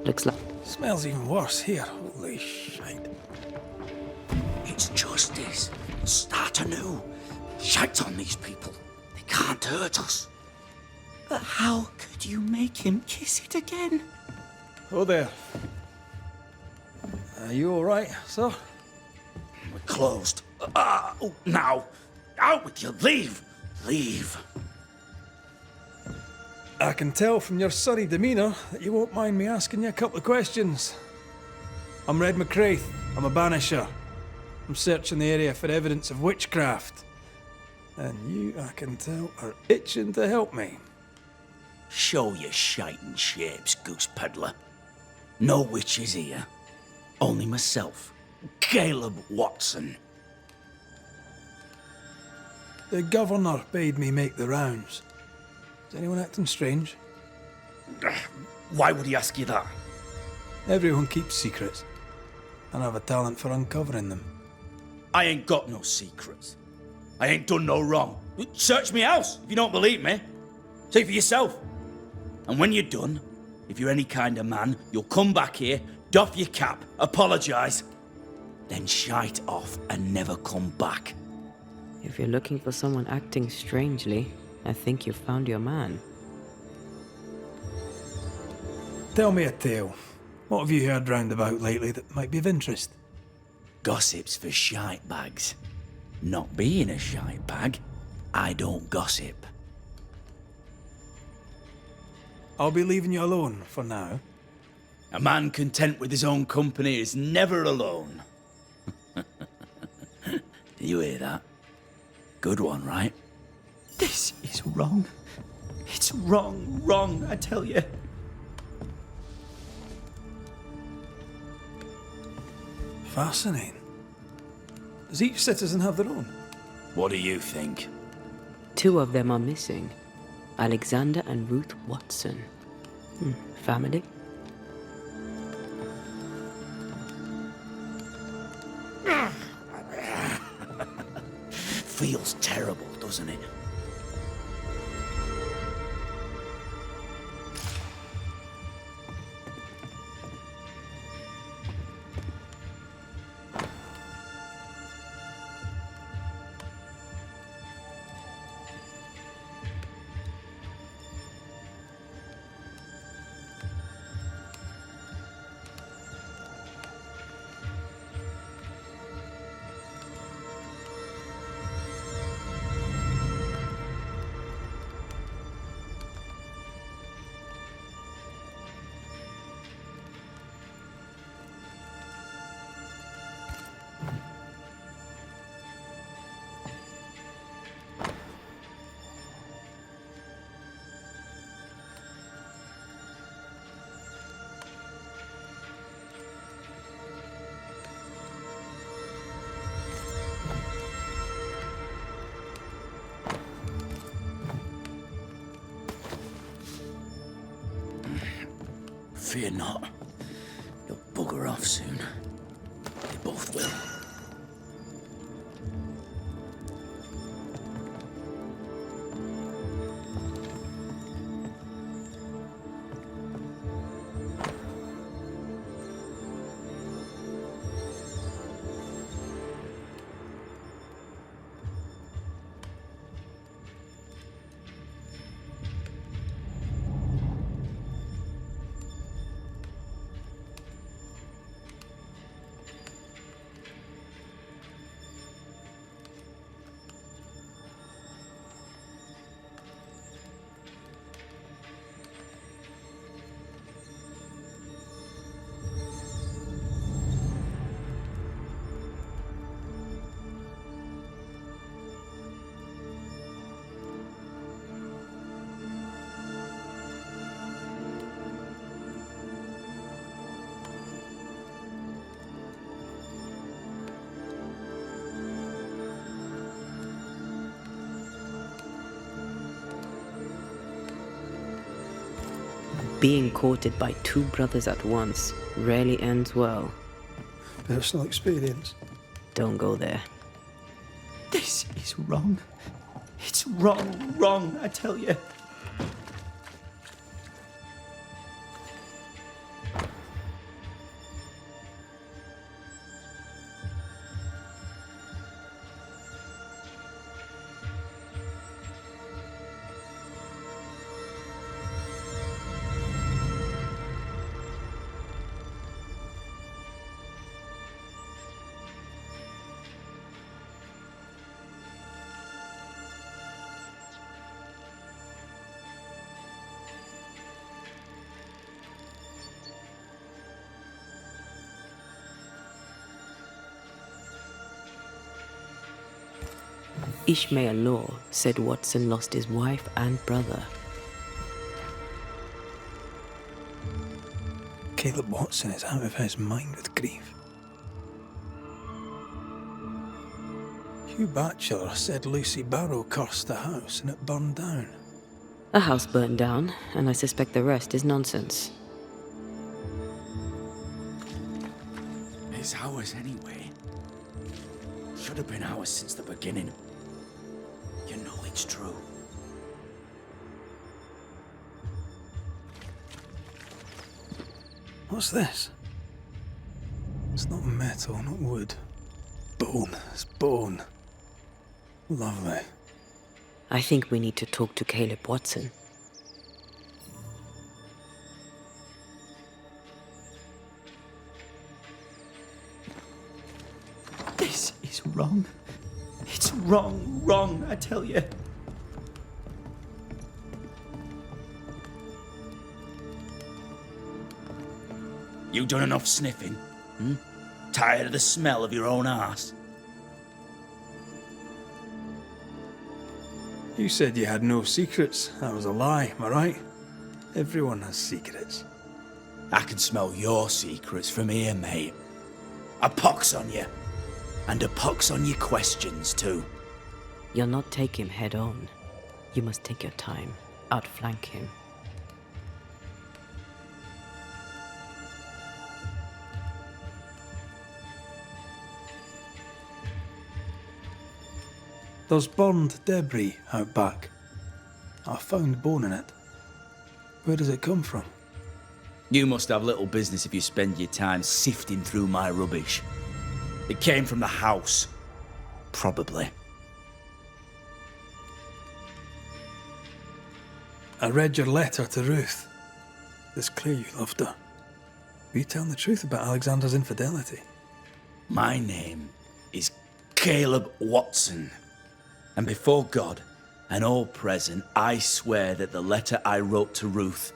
Looks like... Smells even worse here. Holy shite. It's justice. Start anew. Shite on these people. They can't hurt us. But how could you make him kiss it again? Oh there. Are you alright, sir? We're closed. Now. Out with you. Leave. Leave. I can tell from your surly demeanour that you won't mind me asking you a couple of questions. I'm Red McCraith. I'm a Banisher. I'm searching the area for evidence of witchcraft. And you, I can tell, are itching to help me. Show your shiting shapes, goose peddler. No witches here. Only myself, Caleb Wattson. The governor bade me make the rounds. Is anyone acting strange? Why would he ask you that? Everyone keeps secrets, and I have a talent for uncovering them. I ain't got no secrets. I ain't done no wrong. Search me house if you don't believe me. See for yourself. And when you're done, if you're any kind of man, you'll come back here, doff your cap, apologise, then shite off and never come back. If you're looking for someone acting strangely, I think you've found your man. Tell me a tale. What have you heard round about lately that might be of interest? Gossip's for shite bags. Not being a shite bag, I don't gossip. I'll be leaving you alone for now. A man content with his own company is never alone. Do you hear that? Good one, right? This is wrong. It's wrong, I tell you. Fascinating. Does each citizen have their own? What do you think? 2 of them are missing. Alexander and Ruth Wattson. Family? Feels terrible, doesn't it? Fear not. You'll bugger off soon. They both will. Being courted by 2 brothers at once rarely ends well. Personal experience. Don't go there. This is wrong. It's wrong, I tell you. Ishmael Law said Watson lost his wife and brother. Caleb Watson is out of his mind with grief. Hugh Batchelor said Lucy Barrow cursed the house and it burned down. A house burned down, and I suspect the rest is nonsense. It's ours anyway. Should have been ours since the beginning. You know it's true. What's this? It's not metal, not wood. Bone. It's bone. Lovely. I think we need to talk to Caleb Wattson. This is wrong. It's wrong, I tell you. You done enough sniffing? Tired of the smell of your own arse? You said you had no secrets. That was a lie, am I right? Everyone has secrets. I can smell your secrets from here, mate. A pox on you. And a pox on your questions, too. You'll not take him head on. You must take your time, outflank him. There's burned debris out back. I found bone in it. Where does it come from? You must have little business if you spend your time sifting through my rubbish. It came from the house. Probably. I read your letter to Ruth. It's clear you loved her. Were you telling the truth about Alexander's infidelity? My name is Caleb Wattson. And before God and all present, I swear that the letter I wrote to Ruth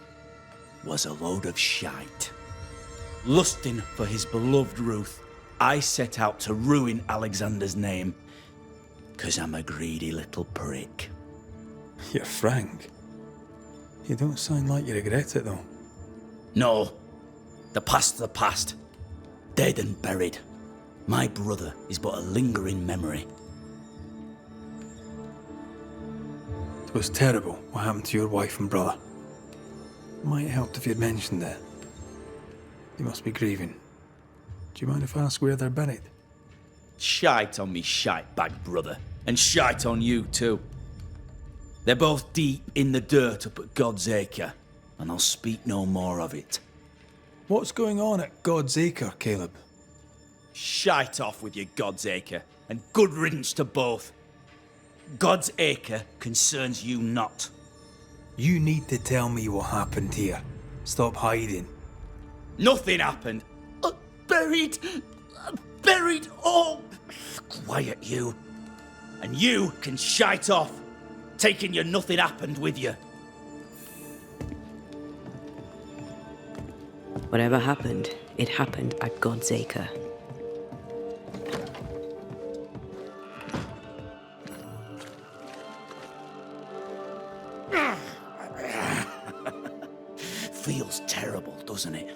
was a load of shite. Lusting for his beloved Ruth, I set out to ruin Alexander's name, 'cause I'm a greedy little prick. You're frank. You don't sound like you regret it, though. No, the past's the past. Dead and buried. My brother is but a lingering memory. It was terrible what happened to your wife and brother. Might have helped if you'd mentioned it. You must be grieving. Do you mind if I ask where they're buried? Shite on me shite bag brother, and shite on you too. They're both deep in the dirt up at God's Acre, and I'll speak no more of it. What's going on at God's Acre, Caleb? Shite off with your God's Acre, and good riddance to both. God's Acre concerns you not. You need to tell me what happened here. Stop hiding. Nothing happened. Buried. Oh, quiet you. And you can shite off, taking your nothing happened with you. Whatever happened, it happened at God's Acre. Feels terrible, doesn't it?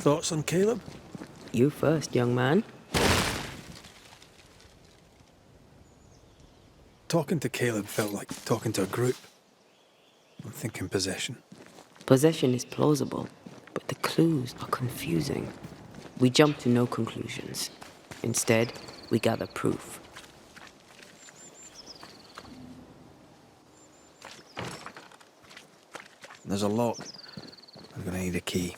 Thoughts on Caleb? You first, young man. Talking to Caleb felt like talking to a group. I'm thinking possession. Possession is plausible, but the clues are confusing. We jump to no conclusions. Instead, we gather proof. There's a lock. I'm gonna need a key.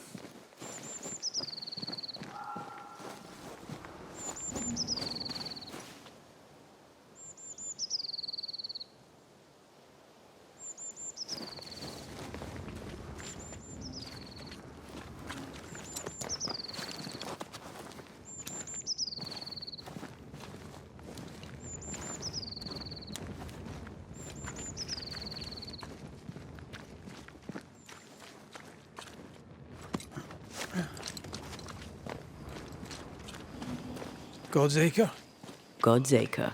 God's Acre? God's Acre.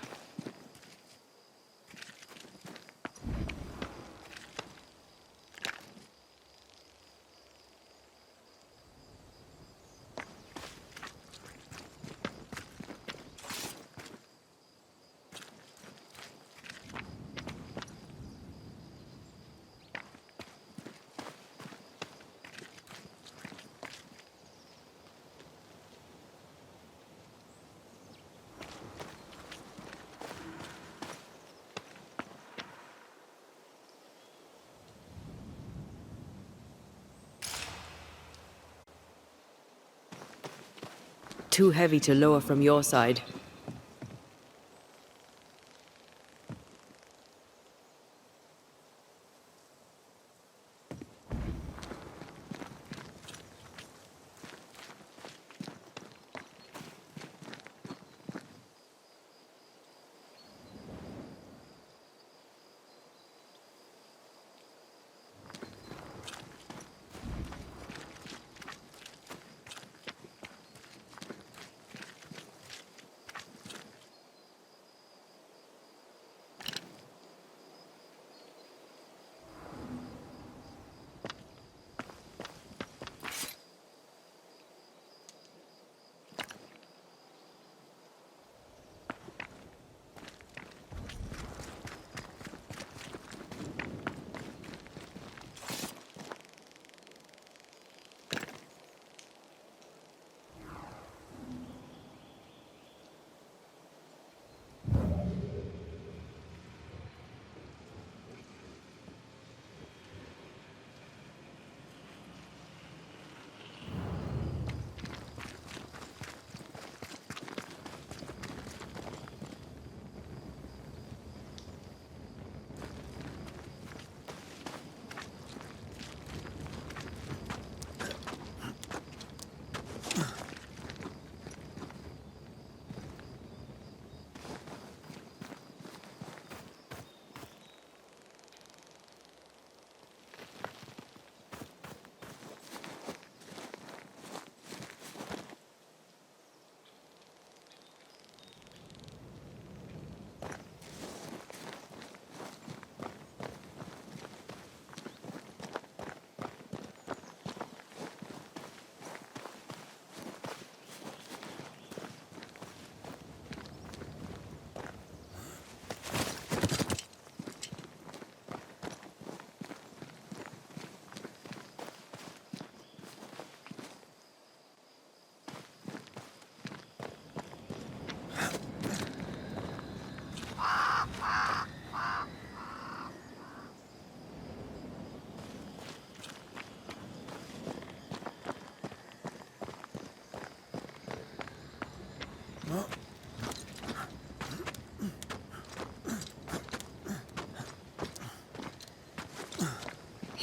Too heavy to lower from your side.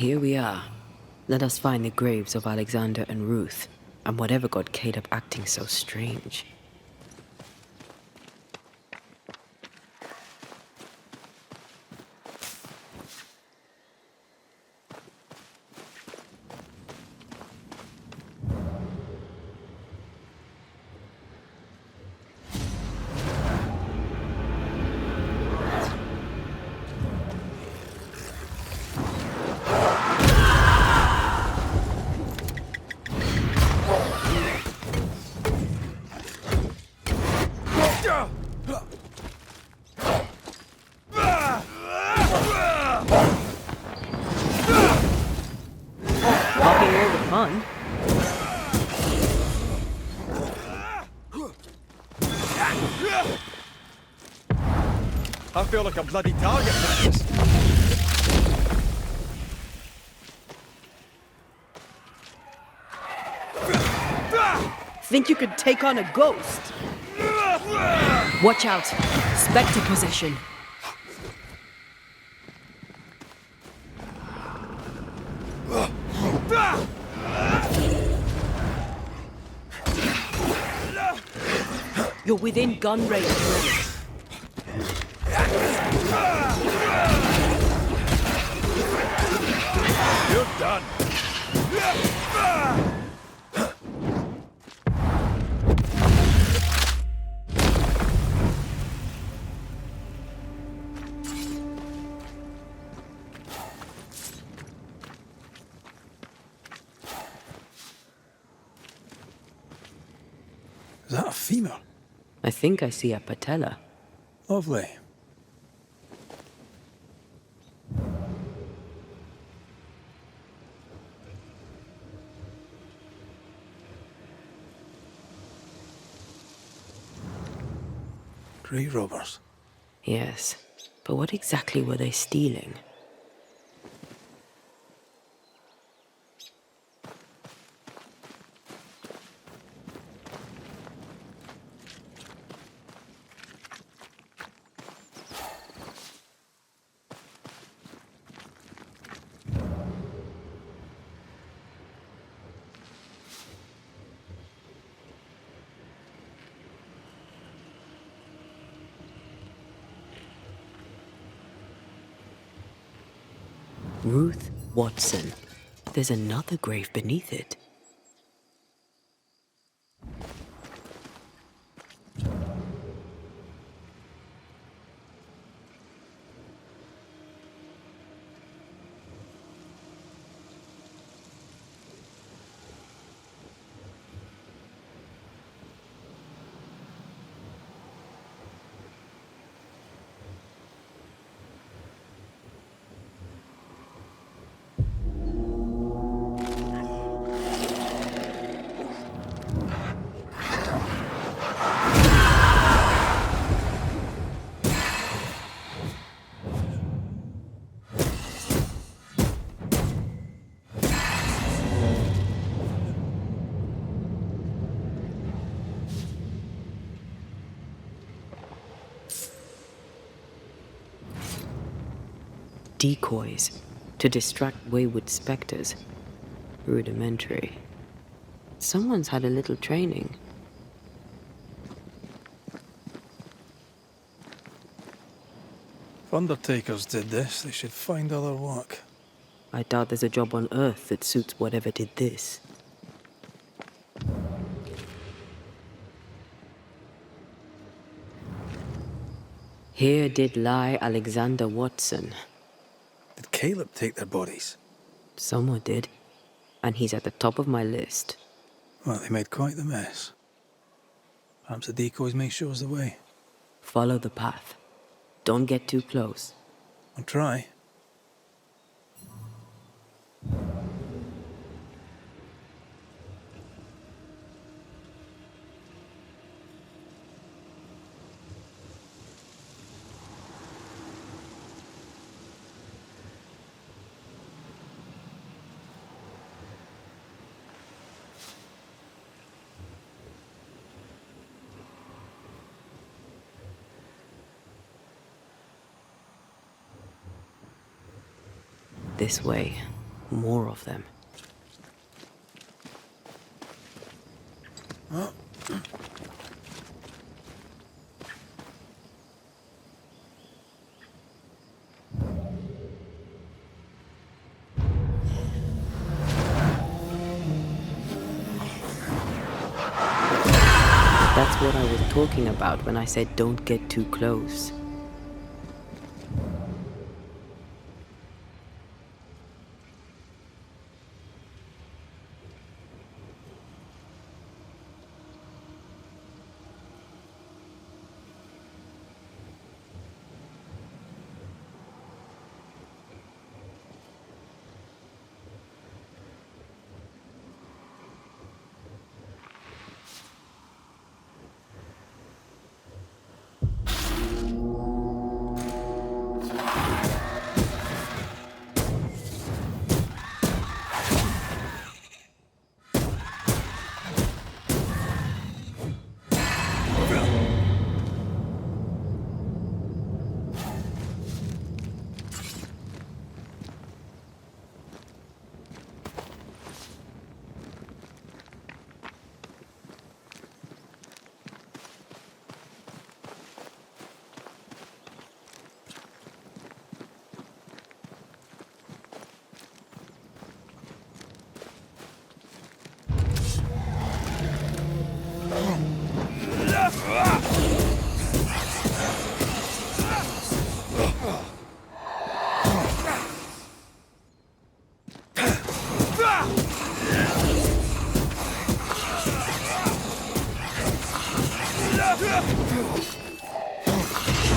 Here we are. Let us find the graves of Alexander and Ruth, and whatever got Caleb acting so strange. I feel like a bloody target practice. Think you could take on a ghost? Watch out. Spectre possession. You're within gun range, Ray. You're done. Is that a femur? I think I see a patella. Lovely. Grave robbers. Yes, but what exactly were they stealing? Ruth Watson. There's another grave beneath it. Decoys to distract wayward specters. Rudimentary. Someone's had a little training. If undertakers did this, they should find other work. I doubt there's a job on Earth that suits whatever did this. Here did lie Alexander Watson. Did Caleb take their bodies? Someone did. And he's at the top of my list. Well, they made quite the mess. Perhaps the decoys may show us the way. Follow the path. Don't get too close. I'll try. This way. More of them. That's what I was talking about when I said don't get too close.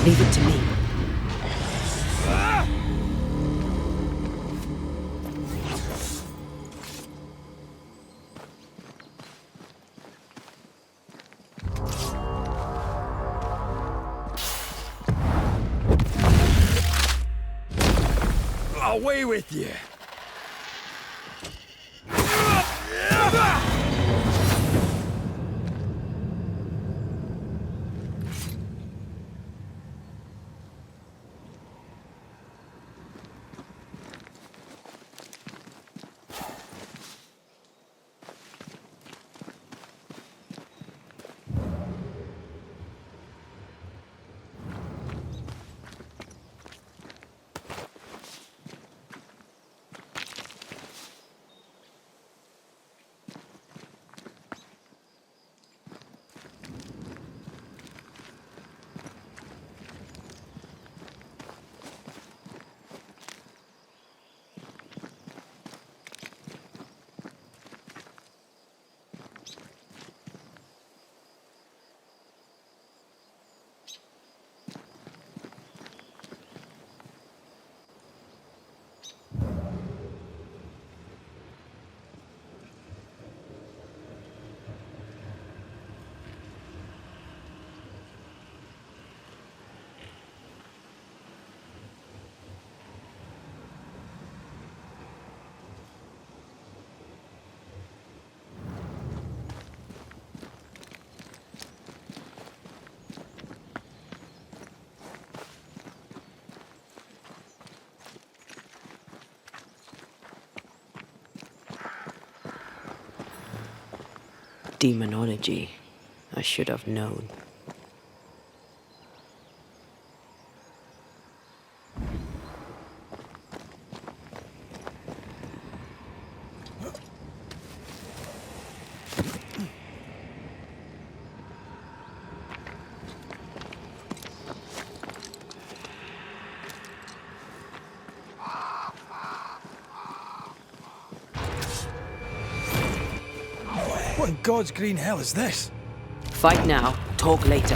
Leave it to me. Away with you! Demonology. I should have known. What in God's green hell is this? Fight now, talk later.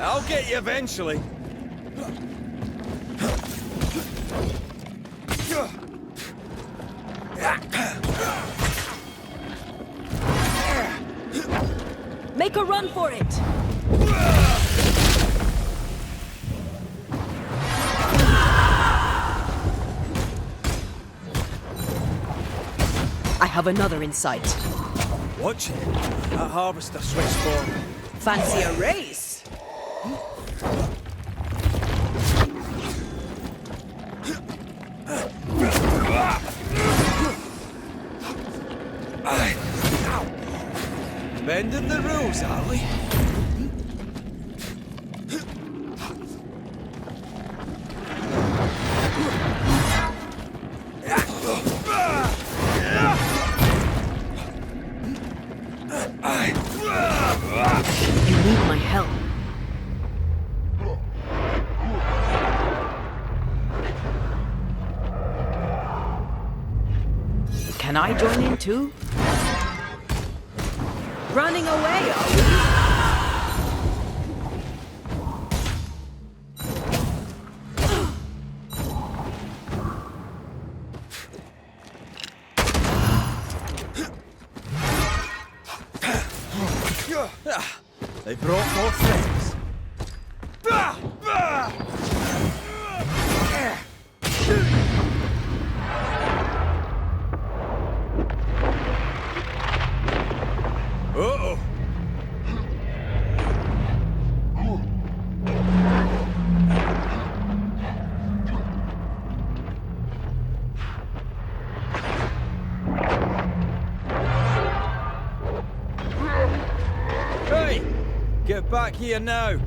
I'll get you eventually. Make a run for it! I have another in sight. Watch it. That harvester switched forward. Fancy a race? Bending the rules, are we? You need my help. Can I join in too? Running away, are we? They brought more friends. Uh-oh. Hey! Get back here now!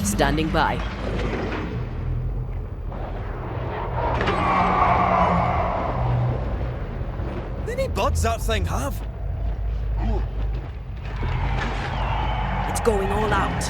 Standing by. Any buds that thing have? It's going all out.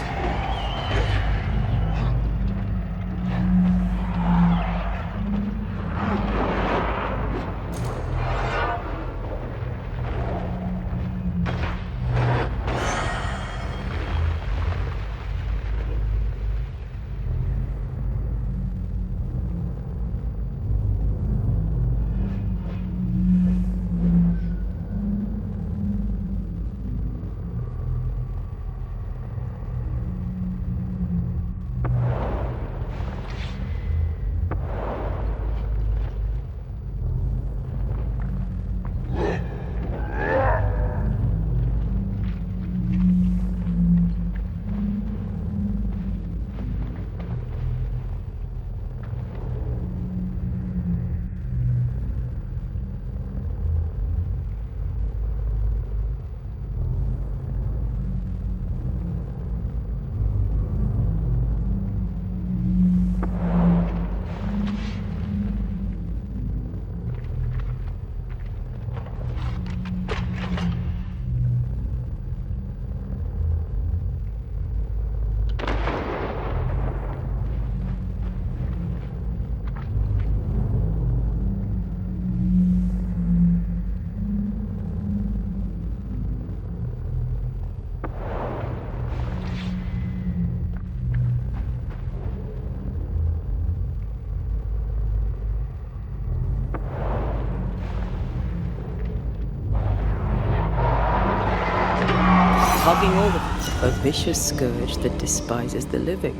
Hogging all a vicious scourge that despises the living.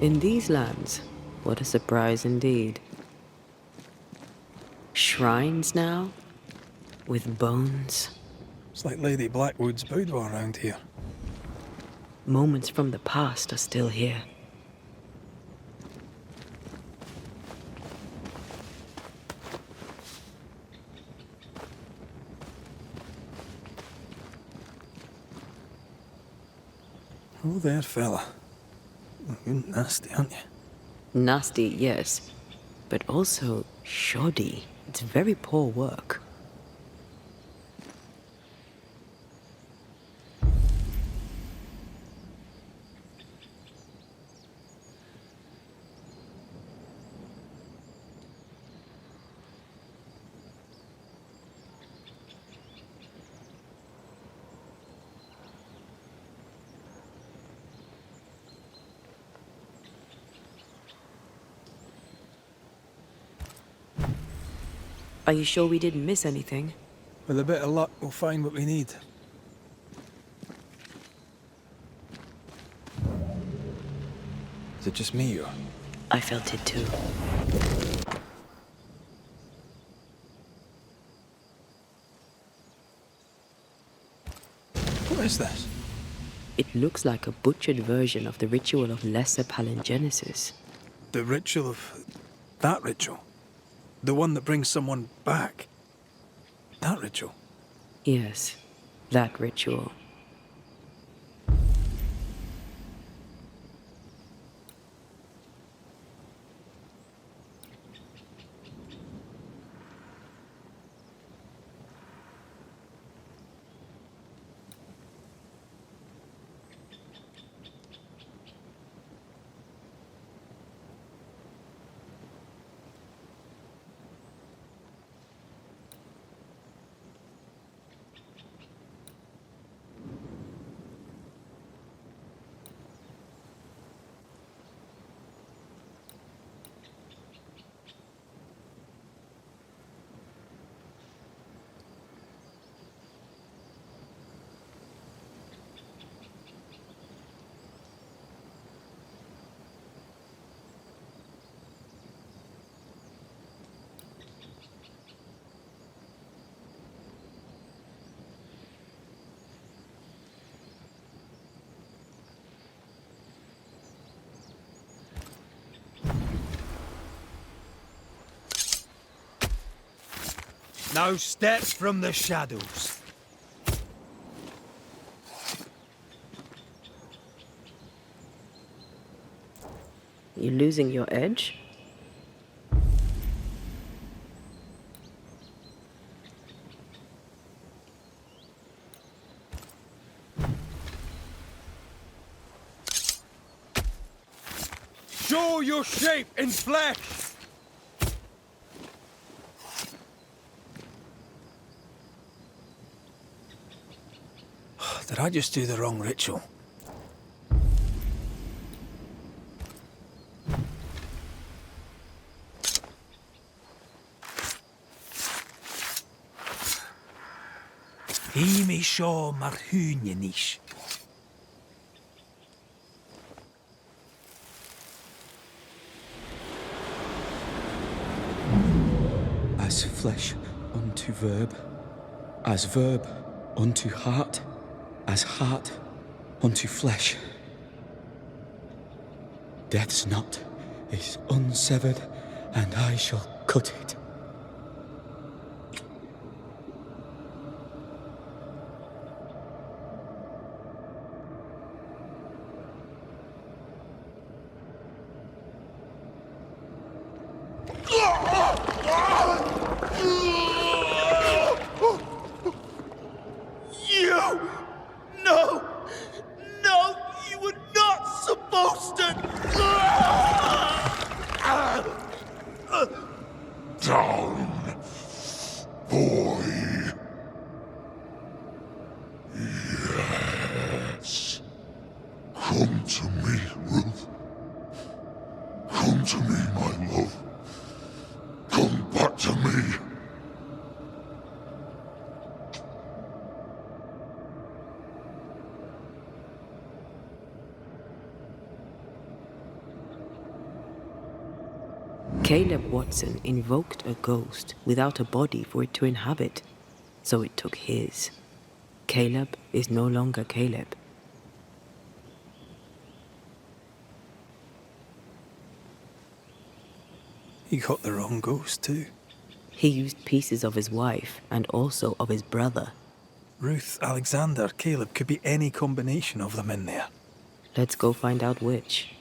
In these lands, what a surprise indeed. Shrines now, with bones. It's like Lady Blackwood's boudoir around here. Moments from the past are still here. Oh, there, fella. You're nasty, aren't you? Nasty, yes, but also shoddy. It's very poor work. Are you sure we didn't miss anything? With a bit of luck, we'll find what we need. Is it just me, or...? I felt it too. What is this? It looks like a butchered version of the ritual of Lesser Palingenesis. The ritual of... that ritual? The one that brings someone back? That ritual? Yes, that ritual. No steps from the shadows. You losing your edge? Show your shape in flesh! Did I just do the wrong ritual? Imi sio mar húnjenish. As flesh unto verb, as verb unto heart, as heart unto flesh. Death's knot is unsevered, and I shall cut it. No, you were not supposed to. Down, boy. Yes. Come to me, Ruth. Come to me, my love. Come back to me. Caleb Wattson invoked a ghost without a body for it to inhabit, so it took his. Caleb is no longer Caleb. He got the wrong ghost too. He used pieces of his wife and also of his brother. Ruth, Alexander, Caleb, could be any combination of them in there. Let's go find out which.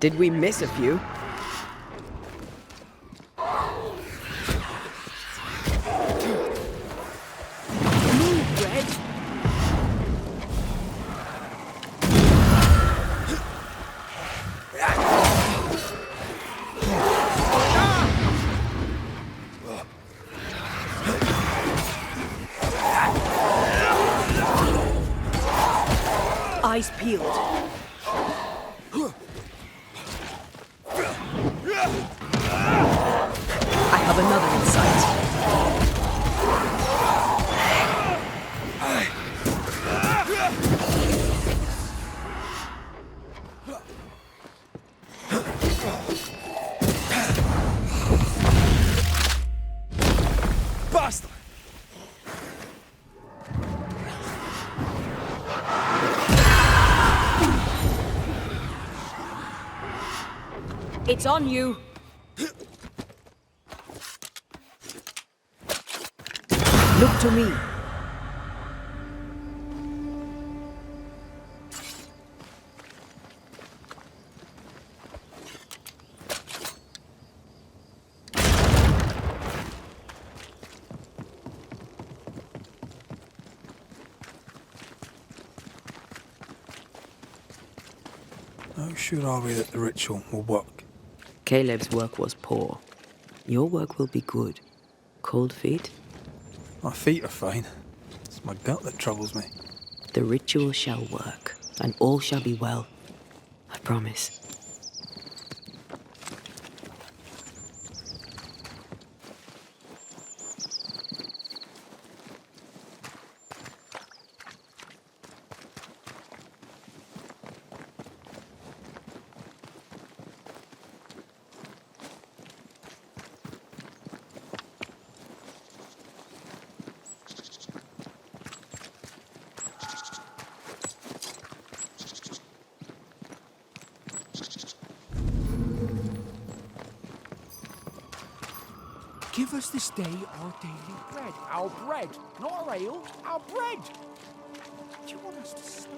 Did we miss a few? red. Eyes peeled. I have another in sight. Bastard! It's on you. Look to me. How sure are we that the ritual will work? Caleb's work was poor. Your work will be good. Cold feet? My feet are fine. It's my gut that troubles me. The ritual shall work, and all shall be well. I promise. Give us this day our daily bread. Our bread, not our ale, our bread. Do you want us to stop?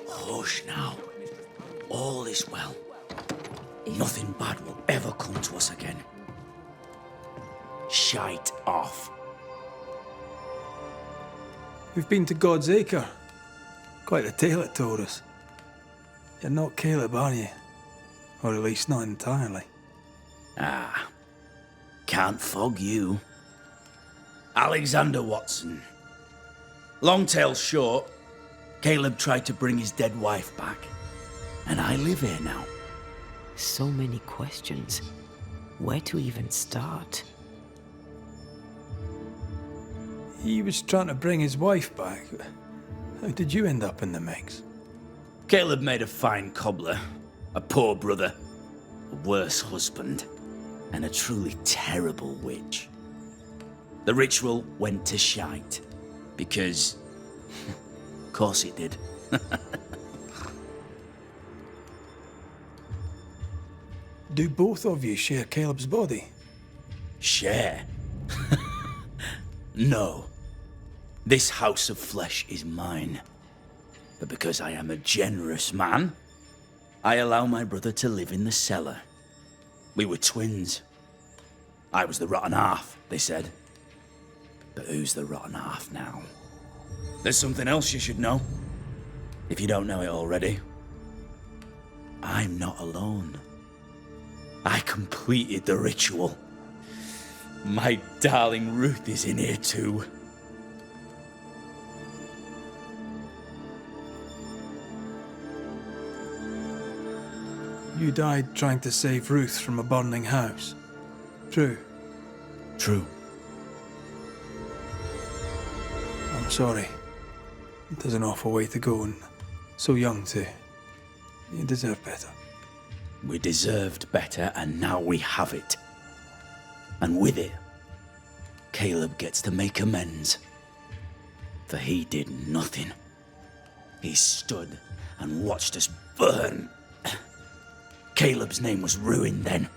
Hush now. All is well. Nothing bad will ever come to us again. Shite off. We've been to God's Acre. Quite a tale it told us. You're not Caleb, are you? Or at least not entirely. Ah. Can't fog you. Alexander Wattson. Long tale short, Caleb tried to bring his dead wife back. And I live here now. So many questions. Where to even start? He was trying to bring his wife back. How did you end up in the mix? Caleb made a fine cobbler, a poor brother, a worse husband, and a truly terrible witch. The ritual went to shite, because... of course it did. Do both of you share Caleb's body? Share? No. This house of flesh is mine. But because I am a generous man, I allow my brother to live in the cellar. We were twins. I was the rotten half, they said. But who's the rotten half now? There's something else you should know. If you don't know it already. I'm not alone. I completed the ritual. My darling Ruth is in here too. You died trying to save Ruth from a burning house. True. True. I'm sorry. It was an awful way to go, and so young too. You deserve better. We deserved better, and now we have it. And with it, Caleb gets to make amends. For he did nothing. He stood and watched us burn. Caleb's name was ruined then.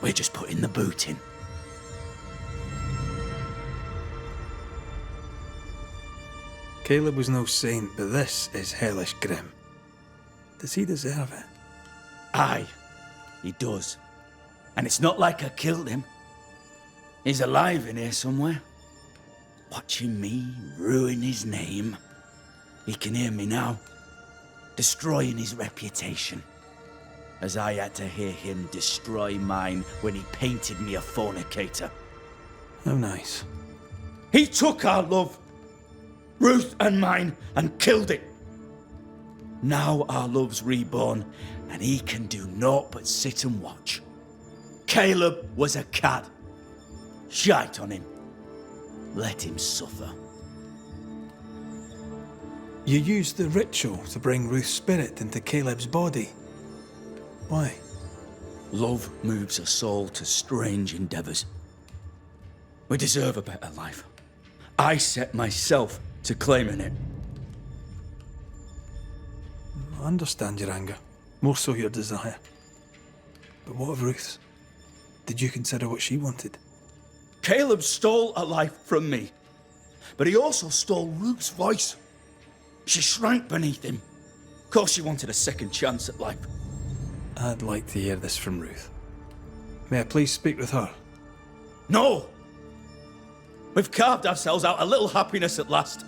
We're just putting the boot in. Caleb was no saint, but this is hellish grim. Does he deserve it? Aye, he does. And it's not like I killed him. He's alive in here somewhere. watching me ruin his name. He can hear me now, destroying his reputation, as I had to hear him destroy mine when he painted me a fornicator. How nice. He took our love, Ruth and mine, and killed it. Now our love's reborn, and he can do naught but sit and watch. Caleb was a cad. Shite on him. Let him suffer. You used the ritual to bring Ruth's spirit into Caleb's body. Why? Love moves a soul to strange endeavours. We deserve a better life. I set myself to claiming it. I understand your anger, more so your desire. But what of Ruth's? Did you consider what she wanted? Caleb stole a life from me, but he also stole Ruth's voice. She shrank beneath him. Of course she wanted a second chance at life. I'd like to hear this from Ruth. May I please speak with her? No! We've carved ourselves out a little happiness at last.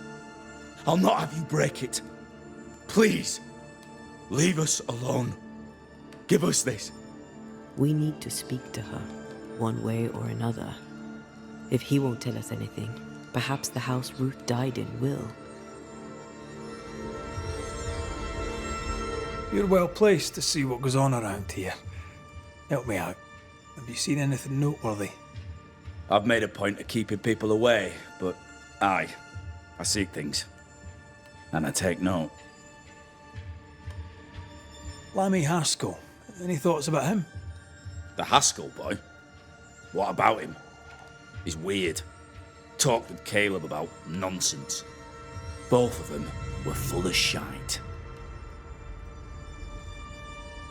I'll not have you break it. Please, leave us alone. Give us this. We need to speak to her, one way or another. If he won't tell us anything, perhaps the house Ruth died in will. You're well placed to see what goes on around here. Help me out. Have you seen anything noteworthy? I've made a point of keeping people away, but I seek things. And I take note. Lammy Haskell. Any thoughts about him? The Haskell boy? What about him? He's weird. Talked with Caleb about nonsense. Both of them were full of shite.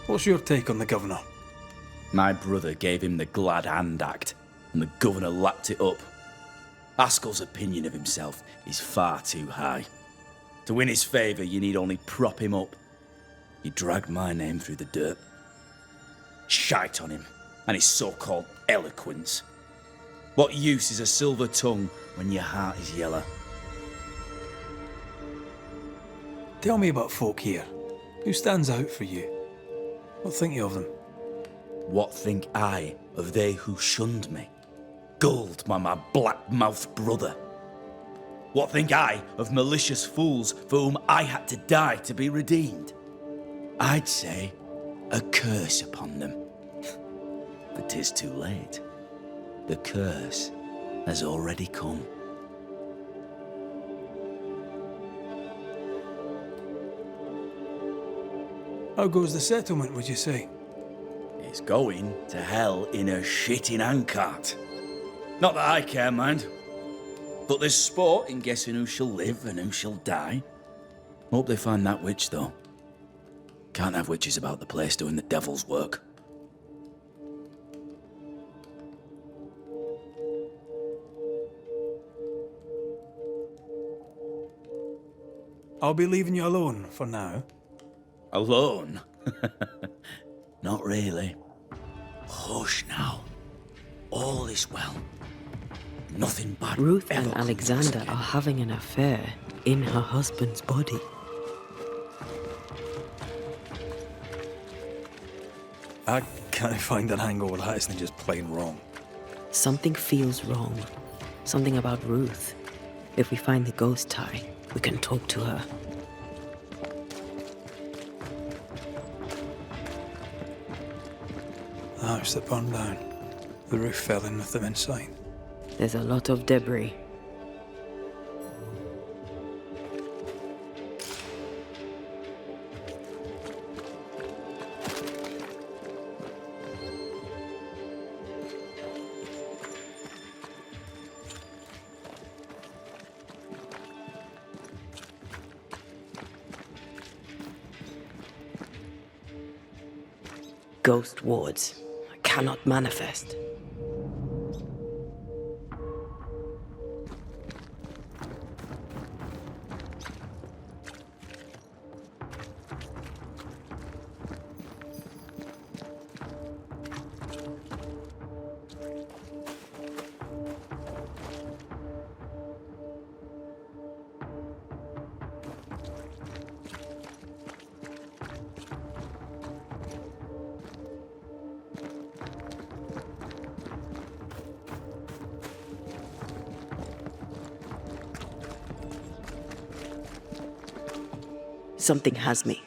What's your take on the governor? My brother gave him the glad hand act, and the governor lapped it up. Haskell's opinion of himself is far too high. To win his favour, you need only prop him up. He dragged my name through the dirt. Shite on him, and his so-called eloquence. What use is a silver tongue when your heart is yellow? Tell me about folk here. Who stands out for you? What think you of them? What think I of they who shunned me, gulled by my black-mouthed brother? What think I of malicious fools for whom I had to die to be redeemed? I'd say a curse upon them. But 'tis too late. The curse has already come. How goes the settlement, would you say? It's going to hell in a shitting handcart. Not that I care, mind. But there's sport in guessing who shall live and who shall die. Hope they find that witch, though. Can't have witches about the place doing the devil's work. I'll be leaving you alone for now. Alone? Not really. Hush now. All is well. Nothing bad. Ruth ever and comes Alexander again. are having an affair in her husband's body. I can't find an angle where that isn't just plain wrong. Something feels wrong. Something about Ruth. If we find the ghost tie, we can talk to her. The house that burned down. The roof fell in with them inside. There's a lot of debris. Ghost wards cannot manifest. Something has me.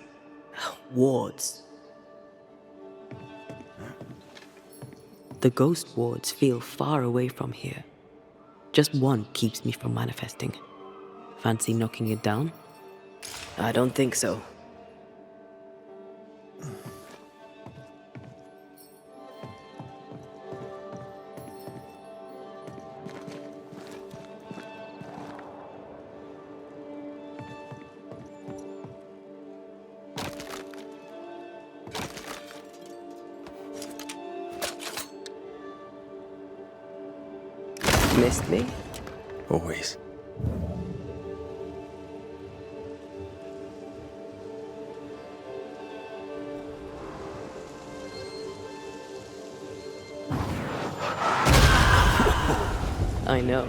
Wards. The ghost wards feel far away from here. Just one keeps me from manifesting. Fancy knocking it down? I don't think so. Missed me? Always. I know.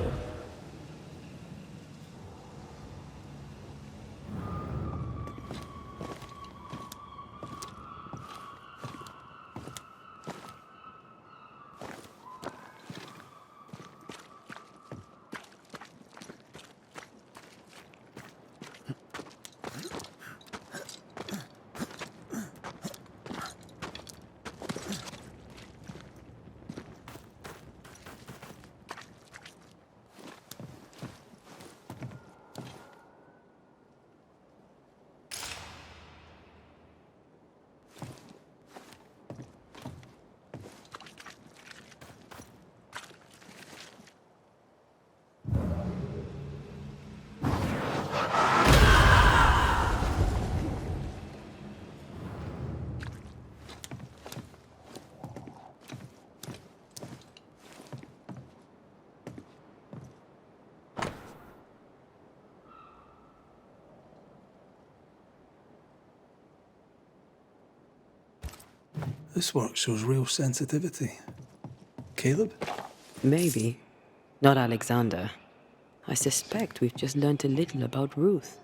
This work shows real sensitivity. Caleb? Maybe. Not Alexander. I suspect we've just learnt a little about Ruth.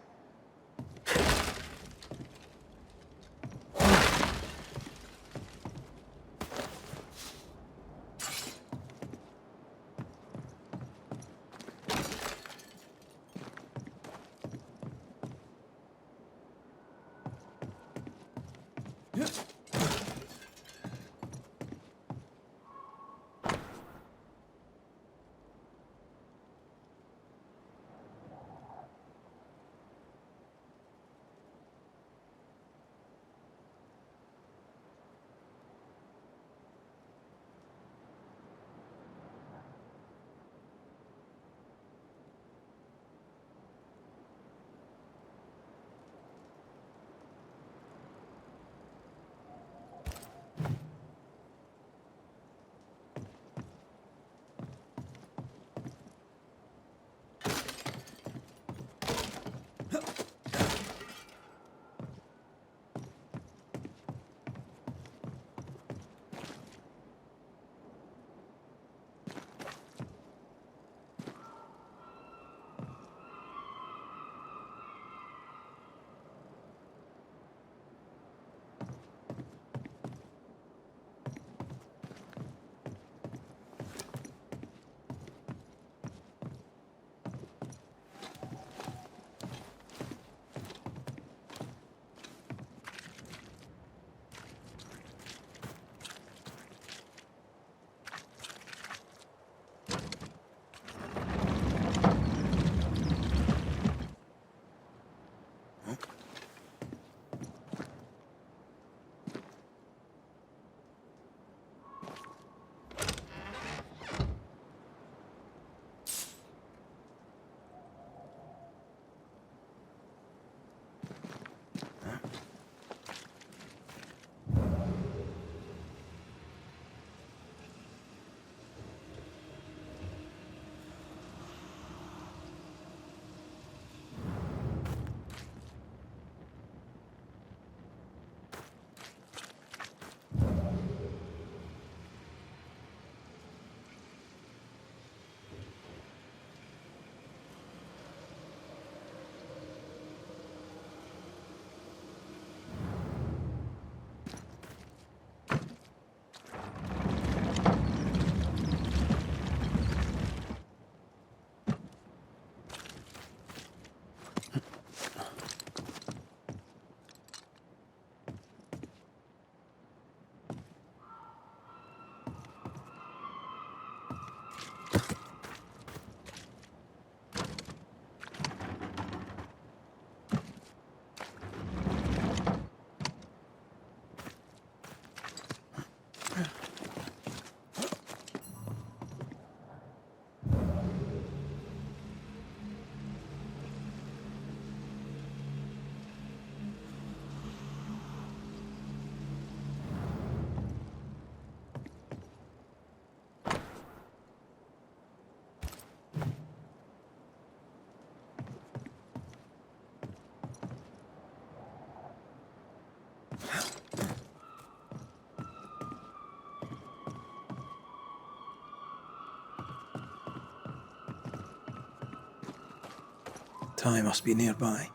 I must be nearby.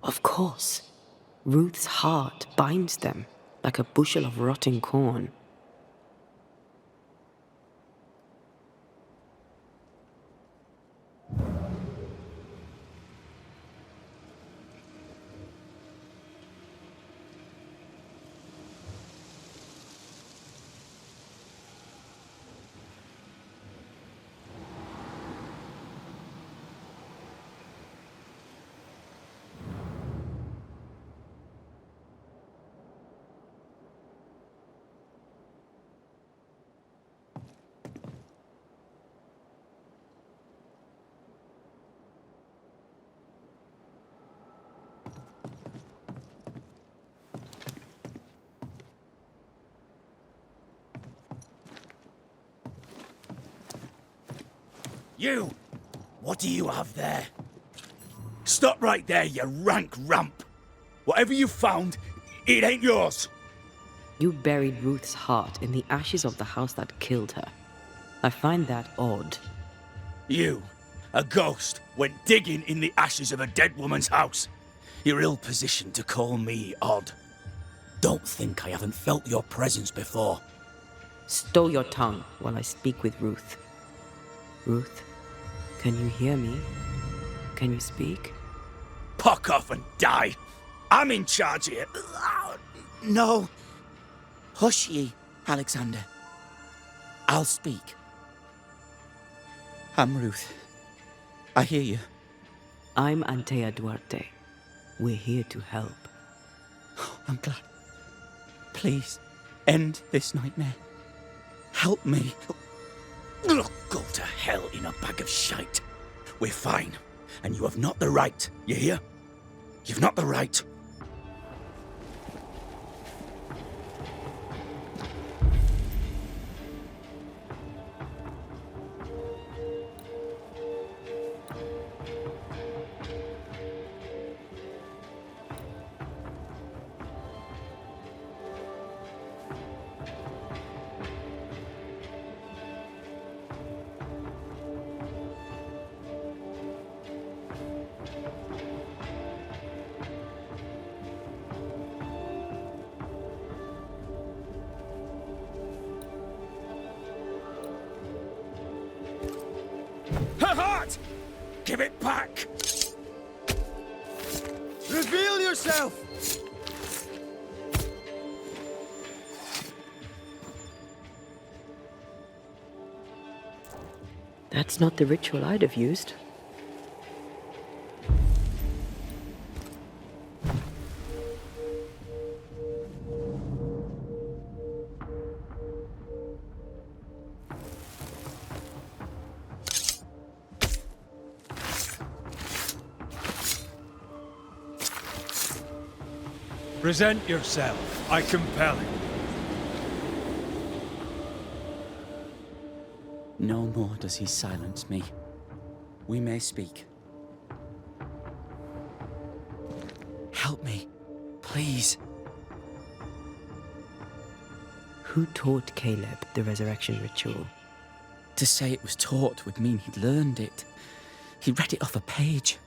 Of course. Ruth's heart binds them like a bushel of rotting corn. You! What do you have there? Stop right there, you rank ramp! Whatever you found, it ain't yours! You buried Ruth's heart in the ashes of the house that killed her. I find that odd. You, a ghost, went digging in the ashes of a dead woman's house. You're ill-positioned to call me odd. Don't think I haven't felt your presence before. Stow your tongue while I speak with Ruth. Ruth, can you hear me? Can you speak? Puck off and die! I'm in charge here. No. Hush ye, Alexander. I'll speak. I'm Ruth. I hear you. I'm Antea Duarte. We're here to help. I'm glad. Please, end this nightmare. Help me. Ugh, go to hell in a bag of shite. We're fine, and you have not the right, you hear? You've not the right. Her heart! Give it back! Reveal yourself! That's not the ritual I'd have used. Present yourself. I compel it. No more does he silence me. We may speak. Help me, please. Who taught Caleb the resurrection ritual? To say it was taught would mean he'd learned it. He read it off a page.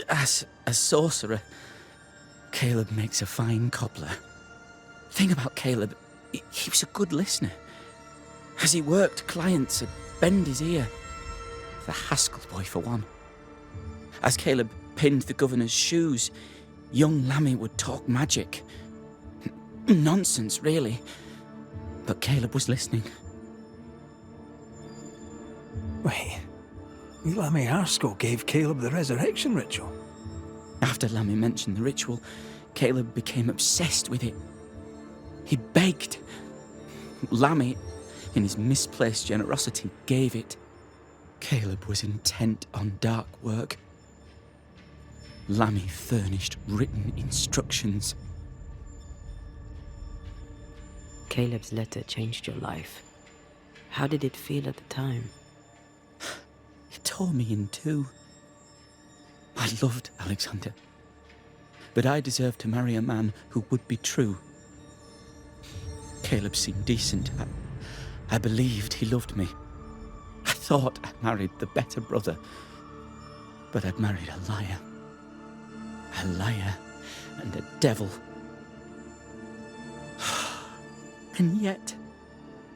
As a sorcerer, Caleb makes a fine cobbler. Thing about Caleb, he was a good listener. As he worked, clients would bend his ear. The Haskell boy, for one. As Caleb pinned the governor's shoes, young Lammy would talk magic. Nonsense, really. But Caleb was listening. Wait. Lammy Haskell gave Caleb the resurrection ritual. After Lammy mentioned the ritual, Caleb became obsessed with it. He begged. Lammy, in his misplaced generosity, gave it. Caleb was intent on dark work. Lammy furnished written instructions. Caleb's letter changed your life. How did it feel at the time? It tore me in two. I loved Alexander, but I deserved to marry a man who would be true. Caleb seemed decent. I believed he loved me. I thought I married the better brother, but I'd married a liar. A liar and a devil. And yet,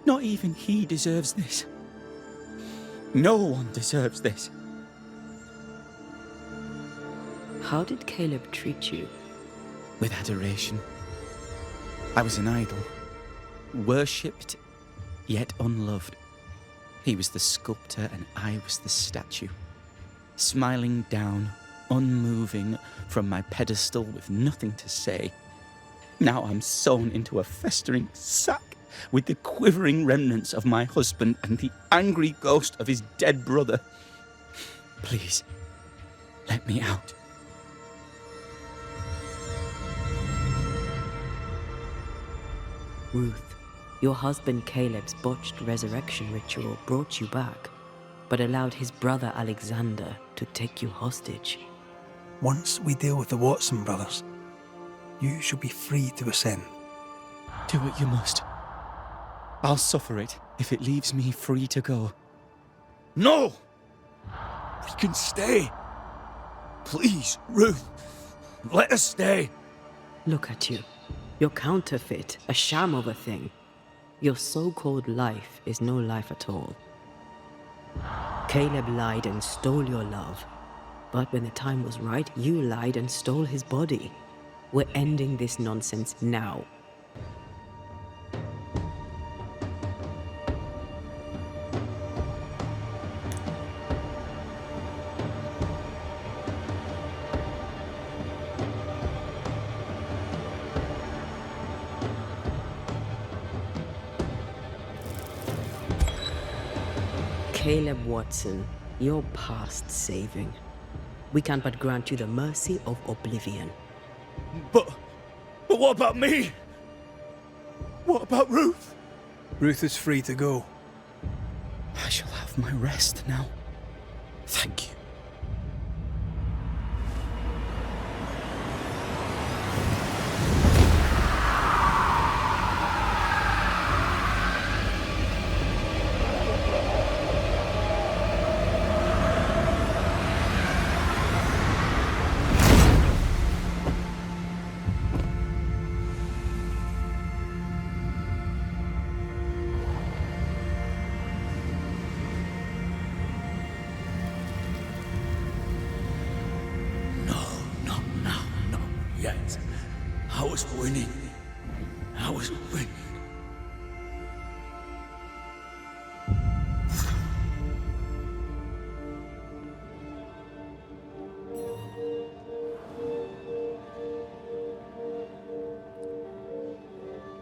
not even he deserves this. No one deserves this. How did Caleb treat you? With adoration. I was an idol, worshipped, yet unloved. He was the sculptor and I was the statue, smiling down, unmoving from my pedestal with nothing to say. Now I'm sewn into a festering sack with the quivering remnants of my husband and the angry ghost of his dead brother. Please, let me out. Ruth, your husband Caleb's botched resurrection ritual brought you back, but allowed his brother Alexander to take you hostage. Once we deal with the Wattson brothers, you shall be free to ascend. Do what you must. I'll suffer it if it leaves me free to go. No! We can stay. Please, Ruth, let us stay. Look at you. You're counterfeit, a sham of a thing. Your so-called life is no life at all. Caleb lied and stole your love. But when the time was right, you lied and stole his body. We're ending this nonsense now. Caleb Wattson, you're past saving. We can but grant you the mercy of oblivion. But what about me? What about Ruth? Ruth is free to go. I shall have my rest now. Thank you. Yet. I was winning. I was winning.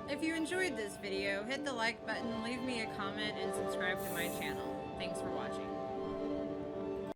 If you enjoyed this video, hit the like button, leave me a comment, and subscribe to my channel. Thanks for watching.